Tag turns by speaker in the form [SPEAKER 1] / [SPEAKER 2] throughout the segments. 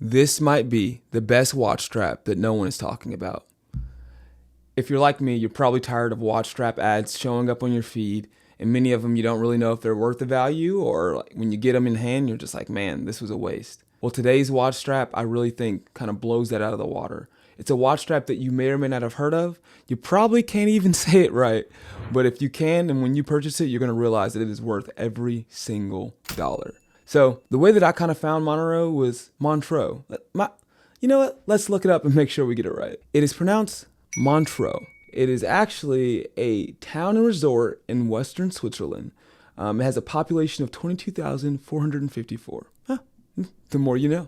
[SPEAKER 1] This might be the best watch strap that no one is talking about. If you're like me, you're probably tired of watch strap ads showing up on your feed, and many of them you don't really know if they're worth the value, or like when you get them in hand, you're just like, man, this was a waste. Well, today's watch strap, I really think, kind of blows that out of the water. It's a watch strap that you may or may not have heard of. You probably can't even say it right, but if you can, and when you purchase it, you're going to realize that it is worth every single dollar. So the way that I kind of found Montreux was Montreux. You know what? Let's look it up and make sure we get it right. It is pronounced Montreux. It is actually a town and resort in western Switzerland. It has a population of 22,454. The more you know.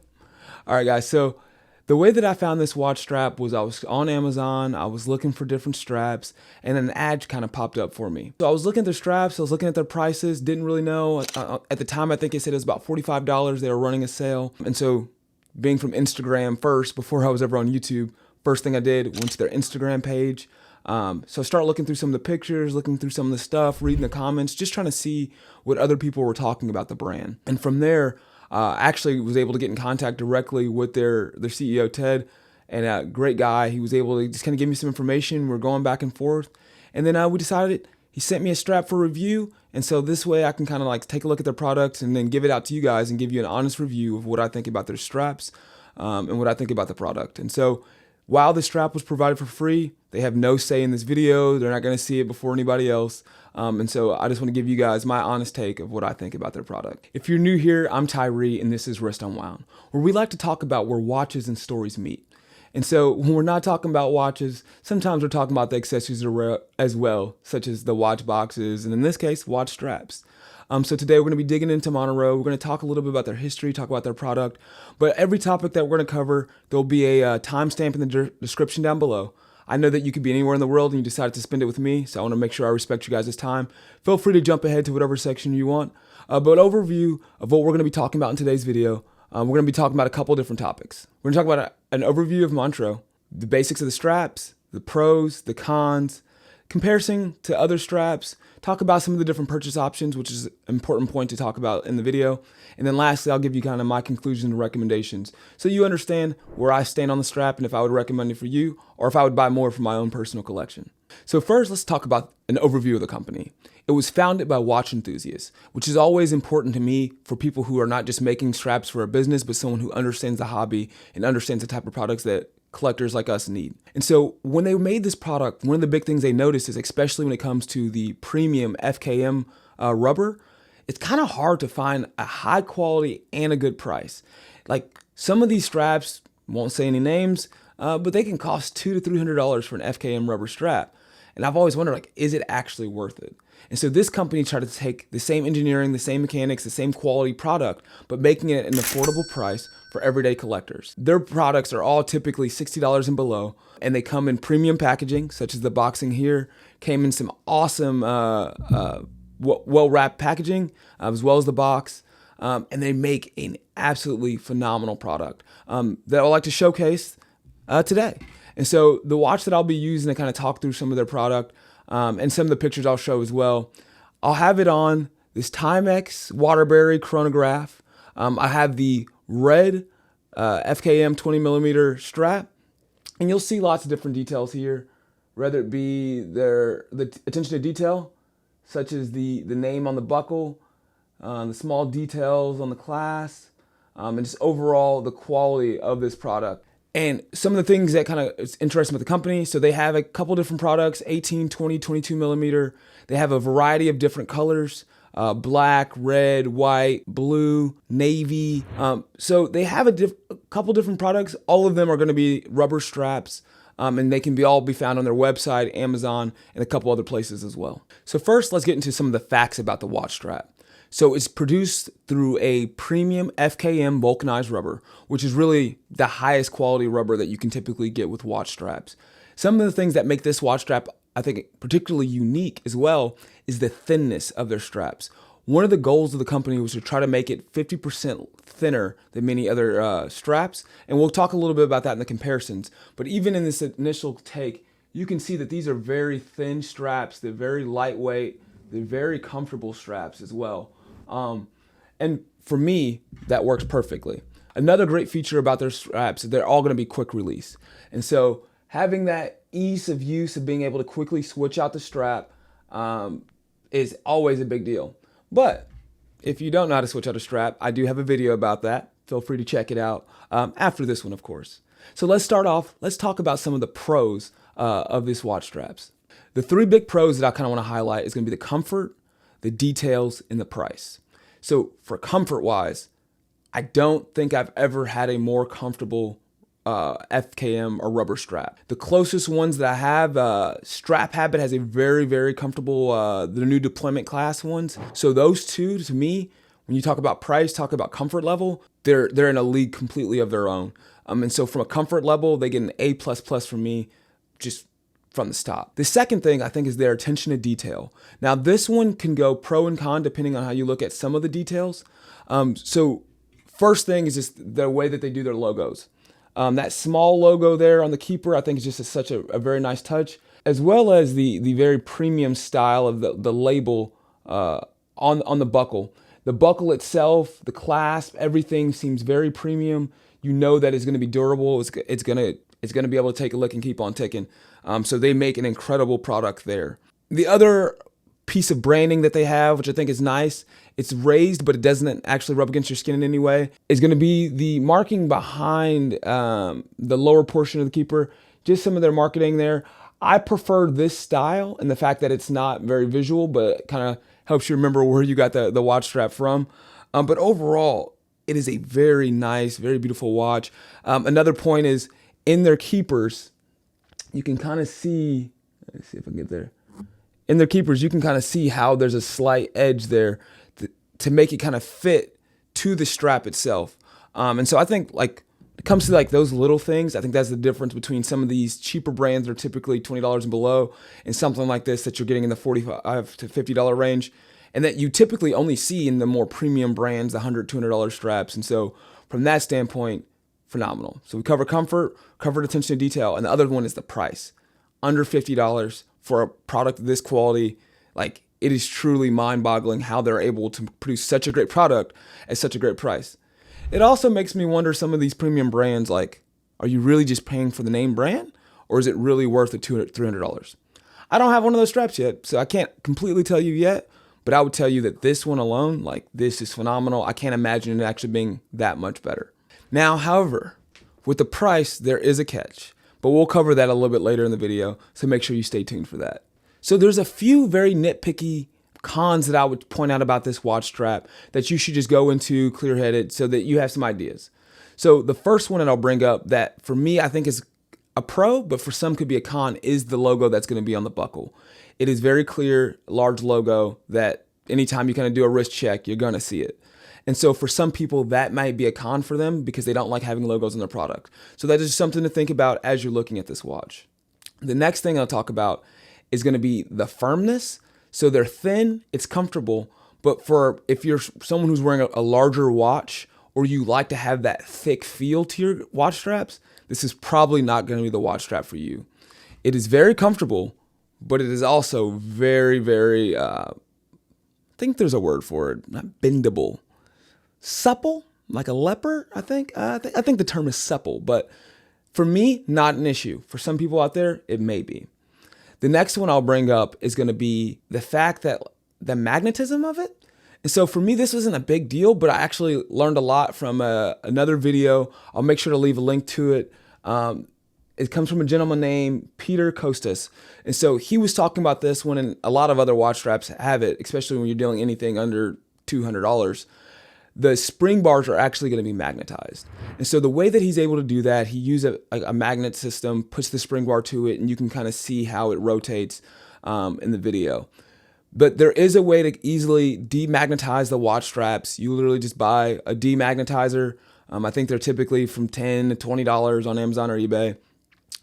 [SPEAKER 1] All right, guys. So the way that I found this watch strap was I was on Amazon. I was looking for different straps, and an ad kind of popped up for me. So I was looking at their straps. I was looking at their prices. Didn't really know. At the time, I think it said it was about $45. They were running a sale. And so being from Instagram first, before I was ever on YouTube, first thing I did, went to their Instagram page. So I started looking through some of the pictures, looking through some of the stuff, reading the comments, just trying to see what other people were talking about the brand. And from there, actually was able to get in contact directly with their CEO, Ted, and a great guy. He was able to just kind of give me some information. We're going back and forth. And then we decided, he sent me a strap for review. And so this way I can kind of like take a look at their products and then give it out to you guys and give you an honest review of what I think about their straps and what I think about the product. And so while the strap was provided for free, they have no say in this video. They're not going to see it before anybody else. And so I just want to give you guys my honest take of what I think about their product. If you're new here, I'm Tyree, and this is Wrist Unwound, where we like to talk about where watches and stories meet. And so when we're not talking about watches, sometimes we're talking about the accessories as well, such as the watch boxes, and in this case, watch straps. So today we're going to be digging into Montreux. We're going to talk a little bit about their history, talk about their product. But every topic that we're going to cover, there'll be a timestamp in the description down below. I know that you could be anywhere in the world and you decided to spend it with me, so I want to make sure I respect you guys' time. Feel free to jump ahead to whatever section you want. But overview of what we're going to be talking about in today's video, we're going to be talking about a couple different topics. We're going to talk about an overview of Montreux, the basics of the straps, the pros, the cons, comparison to other straps, talk about some of the different purchase options, which is an important point to talk about in the video. And then lastly, I'll give you kind of my conclusions and recommendations so you understand where I stand on the strap and if I would recommend it for you or if I would buy more for my own personal collection. So first, let's talk about an overview of the company. It was founded by watch enthusiasts, which is always important to me for people who are not just making straps for a business, but someone who understands the hobby and understands the type of products that collectors like us need. And so when they made this product, one of the big things they noticed is, especially when it comes to the premium FKM rubber, it's kind of hard to find a high quality and a good price. Like some of these straps, won't say any names, but they can cost $200 to $300 for an FKM rubber strap. And I've always wondered, like, is it actually worth it? And so this company tried to take the same engineering, the same mechanics, the same quality product, but making it an affordable price for everyday collectors. Their products are all typically $60 and below, and they come in premium packaging, such as the boxing here, came in some awesome well-wrapped packaging, as well as the box, and they make an absolutely phenomenal product that I'd like to showcase today. And so the watch that I'll be using to kind of talk through some of their product and some of the pictures I'll show as well, I'll have it on this Timex Waterbury chronograph. I have the red FKM 20 millimeter strap, and you'll see lots of different details here, whether it be the attention to detail, such as the name on the buckle, the small details on the clasp, and just overall the quality of this product. And some of the things that kind of is interesting with the company, so they have a couple different products, 18, 20, 22 millimeter. They have a variety of different colors, black, red, white, blue, navy. So they have a couple different products. All of them are going to be rubber straps, and they can all be found on their website, Amazon, and a couple other places as well. So first, let's get into some of the facts about the watch strap. So it's produced through a premium FKM vulcanized rubber, which is really the highest quality rubber that you can typically get with watch straps. Some of the things that make this watch strap, I think, particularly unique as well, is the thinness of their straps. One of the goals of the company was to try to make it 50% thinner than many other straps, and we'll talk a little bit about that in the comparisons. But even in this initial take, you can see that these are very thin straps. They're very lightweight. They're very comfortable straps as well. And for me, that works perfectly. Another great feature about their straps is they're all going to be quick release. And so having that ease of use of being able to quickly switch out the strap is always a big deal. But if you don't know how to switch out a strap, I do have a video about that. Feel free to check it out after this one, of course. So let's start off. Let's talk about some of the pros of these watch straps. The three big pros that I kind of want to highlight is going to be the comfort, the details, and the price. So for comfort-wise, I don't think I've ever had a more comfortable FKM or rubber strap. The closest ones that I have, Strap Habit has a very, very comfortable, the new deployment class ones. So those two, to me, when you talk about price, talk about comfort level, they're in a league completely of their own. And so from a comfort level, they get an A++ from me, just from the stop. The second thing I think is their attention to detail. Now this one can go pro and con depending on how you look at some of the details. So first thing is just the way that they do their logos. That small logo there on the keeper, I think is just such a very nice touch, as well as the very premium style of the label on the buckle. The buckle itself, the clasp, everything seems very premium. You know that it's going to be durable. It's going to be able to take a lick and keep on ticking. So they make an incredible product there. The other piece of branding that they have, which I think is nice, it's raised, but it doesn't actually rub against your skin in any way, is going to be the marking behind the lower portion of the keeper, just some of their marketing there. I prefer this style and the fact that it's not very visual, but kind of helps you remember where you got the watch strap from. But overall, it is a very nice, very beautiful watch. Another point is in their keepers, you can kind of see, let me see if I can get there. In their keepers, you can kind of see how there's a slight edge there to make it kind of fit to the strap itself. And so I think like it comes to like those little things. I think that's the difference between some of these cheaper brands that are typically $20 and below and something like this that you're getting in the $45 to $50 range, and that you typically only see in the more premium brands, the $100, $200 straps. And so from that standpoint, phenomenal. So we cover comfort, covered attention to detail, and the other one is the price. Under $50 for a product of this quality, like it is truly mind-boggling how they're able to produce such a great product at such a great price. It also makes me wonder some of these premium brands, like, are you really just paying for the name brand, or is it really worth the $200, $300? I don't have one of those straps yet, so I can't completely tell you yet, but I would tell you that this one alone, like this is phenomenal. I can't imagine it actually being that much better. Now, however, with the price, there is a catch, but we'll cover that a little bit later in the video, so make sure you stay tuned for that. So there's a few very nitpicky cons that I would point out about this watch strap that you should just go into clear-headed so that you have some ideas. So the first one that I'll bring up that for me I think is a pro, but for some could be a con, is the logo that's going to be on the buckle. It is very clear, large logo that anytime you kind of do a wrist check, you're going to see it. And so for some people, that might be a con for them because they don't like having logos on their product. So that is something to think about as you're looking at this watch. The next thing I'll talk about is going to be the firmness. So they're thin, it's comfortable, but if you're someone who's wearing a larger watch or you like to have that thick feel to your watch straps, this is probably not going to be the watch strap for you. It is very comfortable, but it is also very, very, I think there's a word for it, not bendable. Supple, like a leopard, I think. I think the term is supple, but for me, not an issue. For some people out there, it may be. The next one I'll bring up is going to be the fact that the magnetism of it. And so for me, this wasn't a big deal, but I actually learned a lot from another video. I'll make sure to leave a link to it. It comes from a gentleman named Peter Costas. And so he was talking about this one, and a lot of other watch straps have it, especially when you're dealing anything under $200. The spring bars are actually going to be magnetized. And so the way that he's able to do that, he uses a magnet system, puts the spring bar to it, and you can kind of see how it rotates in the video. But there is a way to easily demagnetize the watch straps. You literally just buy a demagnetizer. I think they're typically from $10 to $20 on Amazon or eBay.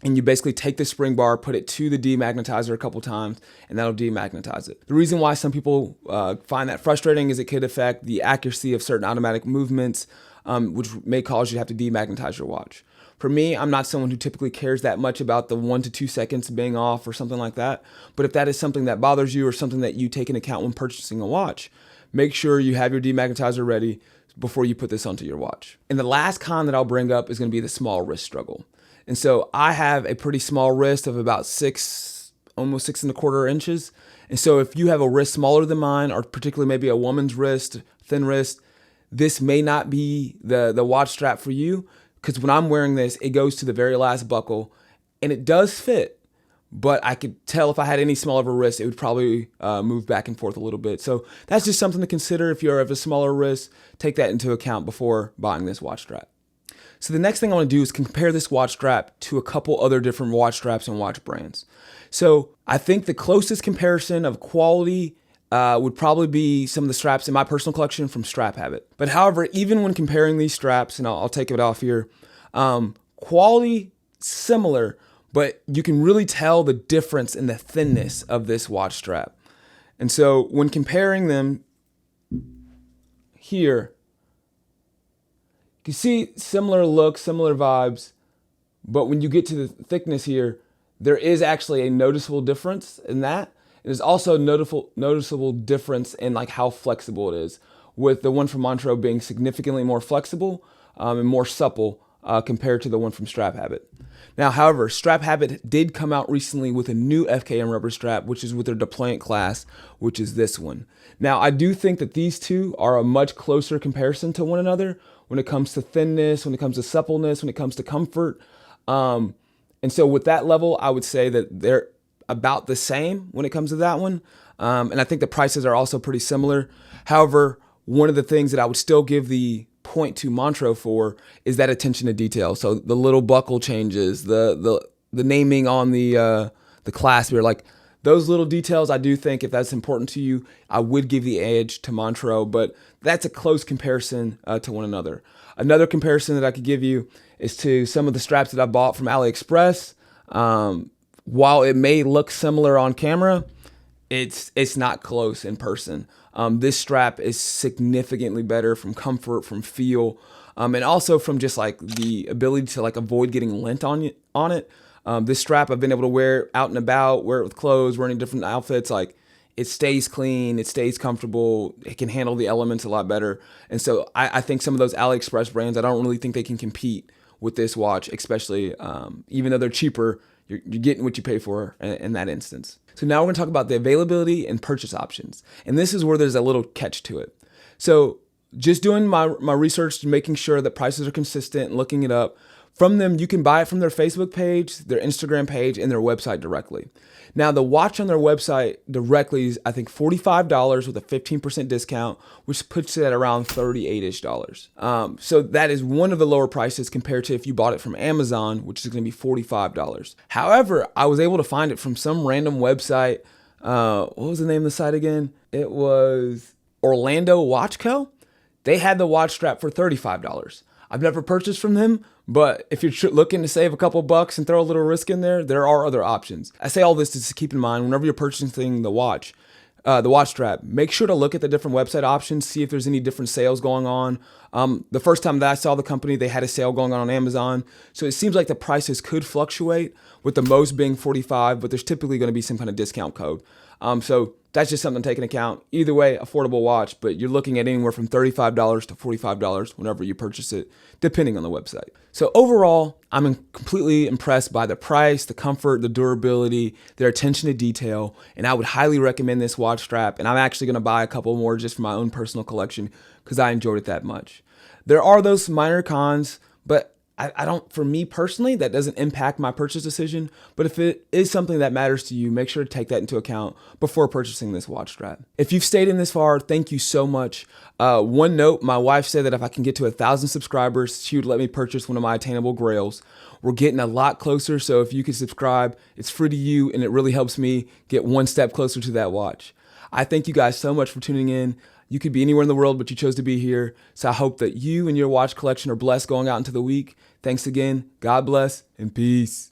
[SPEAKER 1] And you basically take the spring bar, put it to the demagnetizer a couple times, and that'll demagnetize it. The reason why some people find that frustrating is it could affect the accuracy of certain automatic movements, which may cause you to have to demagnetize your watch. For me, I'm not someone who typically cares that much about the 1 to 2 seconds being off or something like that. But if that is something that bothers you or something that you take into account when purchasing a watch, make sure you have your demagnetizer ready. before you put this onto your watch. And the last con that I'll bring up is going to be the small wrist struggle. And so I have a pretty small wrist of about almost 6¼ inches. And so if you have a wrist smaller than mine, or particularly maybe a woman's wrist, thin wrist, this may not be the watch strap for you, because when I'm wearing this, it goes to the very last buckle and it does fit, but I could tell if I had any smaller of a wrist, it would probably move back and forth a little bit. So that's just something to consider. If you're of a smaller wrist, take that into account before buying this watch strap. So the next thing I want to do is compare this watch strap to a couple other different watch straps and watch brands. So I think the closest comparison of quality would probably be some of the straps in my personal collection from Strap Habit. But however, even when comparing these straps, and I'll take it off here, quality similar, but you can really tell the difference in the thinness of this watch strap. And so when comparing them here, you can see similar looks, similar vibes, but when you get to the thickness here, there is actually a noticeable difference in that. There's also a noticeable difference in like how flexible it is, with the one from Montreux being significantly more flexible and more supple compared to the one from Strap Habit. Now, however, Strap Habit did come out recently with a new FKM rubber strap, which is with their deployant class, which is this one. Now, I do think that these two are a much closer comparison to one another when it comes to thinness, when it comes to suppleness, when it comes to comfort. And so with that level, I would say that they're about the same when it comes to that one. And I think the prices are also pretty similar. However, one of the things that I would still give the point to Montreux for is that attention to detail. So the little buckle changes, the naming on the clasp here, like those little details, I do think if that's important to you, I would give the edge to Montreux, but that's a close comparison to one another. Another comparison that I could give you is to some of the straps that I bought from AliExpress. While it may look similar on camera, it's not close in person. This strap is significantly better from comfort, from feel, and also from just like the ability to like avoid getting lint on it. This strap I've been able to wear out and about, wear it with clothes, wearing different outfits. Like it stays clean, it stays comfortable, it can handle the elements a lot better. And so I think some of those AliExpress brands, I don't really think they can compete with this watch, especially even though they're cheaper. You're getting what you pay for in that instance. So now we're going to talk about the availability and purchase options. And this is where there's a little catch to it. So just doing my research, making sure that prices are consistent, looking it up. From them, you can buy it from their Facebook page, their Instagram page, and their website directly. Now, the watch on their website directly is, I think, $45 with a 15% discount, which puts it at around $38-ish. So that is one of the lower prices compared to if you bought it from Amazon, which is going to be $45. However, I was able to find it from some random website. What was the name of the site again? It was Orlando Watch Co. They had the watch strap for $35. I've never purchased from them, but if you're looking to save a couple bucks and throw a little risk in there, there are other options. I say all this to keep in mind whenever you're purchasing the watch strap, make sure to look at the different website options, see if there's any different sales going on. The first time that I saw the company, they had a sale going on Amazon. So it seems like the prices could fluctuate, with the most being $45, but there's typically going to be some kind of discount code. So that's just something to take into account. Either way, affordable watch, but you're looking at anywhere from $35 to $45 whenever you purchase it, depending on the website. So overall, I'm completely impressed by the price, the comfort, the durability, their attention to detail, and I would highly recommend this watch strap. And I'm actually going to buy a couple more just for my own personal collection because I enjoyed it that much. There are those minor cons, but I don't, for me personally, that doesn't impact my purchase decision. But if it is something that matters to you, make sure to take that into account before purchasing this watch strap. If you've stayed in this far, thank you so much. One note, my wife said that if I can get to 1,000 subscribers, she would let me purchase one of my attainable grails. We're getting a lot closer, so if you can subscribe, it's free to you, and it really helps me get one step closer to that watch. I thank you guys so much for tuning in. You could be anywhere in the world, but you chose to be here. So I hope that you and your watch collection are blessed going out into the week. Thanks again. God bless and peace.